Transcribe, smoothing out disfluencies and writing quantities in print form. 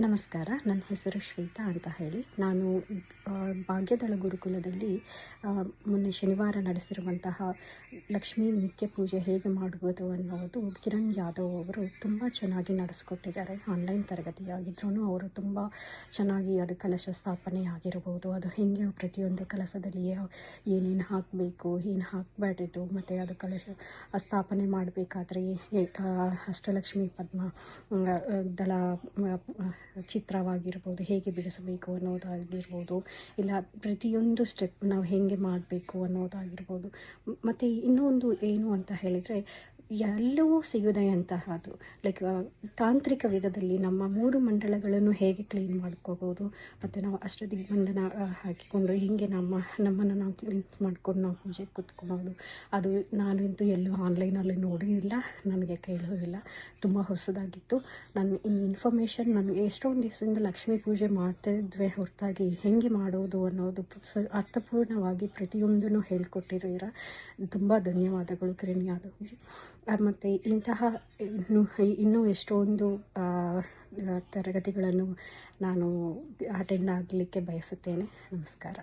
ನಮಸ್ಕಾರ. ನನ್ನ ಹೆಸರು ಶ್ವೇತಾ ಅಂತ ಹೇಳಿ. ನಾನು ಭಾಗ್ಯದಳ ಗುರುಕುಲದಲ್ಲಿ ಮೊನ್ನೆ ಶನಿವಾರ ನಡೆಸಿರುವಂತಹ ಲಕ್ಷ್ಮೀ ನಿತ್ಯ ಪೂಜೆ ಹೇಗೆ ಮಾಡುವುದು ಅನ್ನೋದು ಕಿರಣ್ ಯಾದವ್ ಅವರು ತುಂಬ ಚೆನ್ನಾಗಿ ನಡೆಸ್ಕೊಟ್ಟಿದ್ದಾರೆ. ಆನ್ಲೈನ್ ತರಗತಿಯಾಗಿದ್ರೂ ಅವರು ತುಂಬ ಚೆನ್ನಾಗಿ ಅದು ಕಲಶ ಸ್ಥಾಪನೆ ಆಗಿರ್ಬೋದು, ಅದು ಹೇಗೆ ಪ್ರತಿಯೊಂದು ಕಲಶದಲ್ಲಿ ಏನೇನು ಹಾಕಬೇಕು, ಏನು ಹಾಕಬಾರ್ದು, ಮತ್ತು ಅದು ಕಲಶ ಸ್ಥಾಪನೆ ಮಾಡಬೇಕಾದ್ರೆ ಅಷ್ಟಲಕ್ಷ್ಮಿ ಪದ್ಮ ದಳ ಚಿತ್ರವಾಗಿರ್ಬೋದು ಹೇಗೆ ಬಿಡಿಸಬೇಕು ಅನ್ನೋದಾಗಿರ್ಬೋದು, ಇಲ್ಲ ಪ್ರತಿಯೊಂದು ಸ್ಟೆಪ್ ನಾವು ಹೇಗೆ ಮಾಡಬೇಕು ಅನ್ನೋದಾಗಿರ್ಬೋದು. ಮತ್ತು ಇನ್ನೊಂದು ಏನು ಅಂತ ಹೇಳಿದರೆ, ಎಲ್ಲವೂ ಸಿಗದೆಯಂತಹದ್ದು ಲೈಕ್ ತಾಂತ್ರಿಕ ವಿಧದಲ್ಲಿ ನಮ್ಮ 3 ಮಂಡಲಗಳನ್ನು ಹೇಗೆ ಕ್ಲೀನ್ ಮಾಡ್ಕೋಬೋದು, ಮತ್ತು ನಾವು ಅಷ್ಟದಿಗ್ಬಂಧನ ಹಾಕಿಕೊಂಡು ಹೇಗೆ ನಮ್ಮನ್ನು ನಾವು ಕ್ಲೀನ್ಸ್ ಮಾಡ್ಕೊಂಡು ನಾವು ಪೂಜೆ ಕೂತ್ಕೊಳ್ಳೋದು, ಅದು ನಾನಂತೂ ಎಲ್ಲೂ ಆನ್ಲೈನಲ್ಲಿ ನೋಡಿಲ್ಲ, ನನಗೆ ಕೇಳೋದಿಲ್ಲ. ತುಂಬ ಹೊಸದಾಗಿತ್ತು. ನಾನು ಈ ಇನ್ಫಾರ್ಮೇಷನ್ ನನಗೆ ಎಷ್ಟೊಂದು ದಿವಸದಿಂದ ಲಕ್ಷ್ಮೀ ಪೂಜೆ ಮಾಡ್ತಾಯಿದ್ವಿ ಹೊರತಾಗಿ ಹೇಗೆ ಮಾಡೋದು ಅನ್ನೋದು ಅರ್ಥಪೂರ್ಣವಾಗಿ ಪ್ರತಿಯೊಂದನ್ನು ಹೇಳ್ಕೊಟ್ಟಿದ್ದೀರ. ತುಂಬ ಧನ್ಯವಾದಗಳು ಕಿರಣ್ ಯಾದವ್ಜಿ. ಮತ್ತು ಇಂತಹ ಇನ್ನೂ ಎಷ್ಟೊಂದು ತರಗತಿಗಳನ್ನು ನಾನು ಅಟೆಂಡ್ ಆಗಲಿಕ್ಕೆ ಬಯಸುತ್ತೇನೆ. ನಮಸ್ಕಾರ.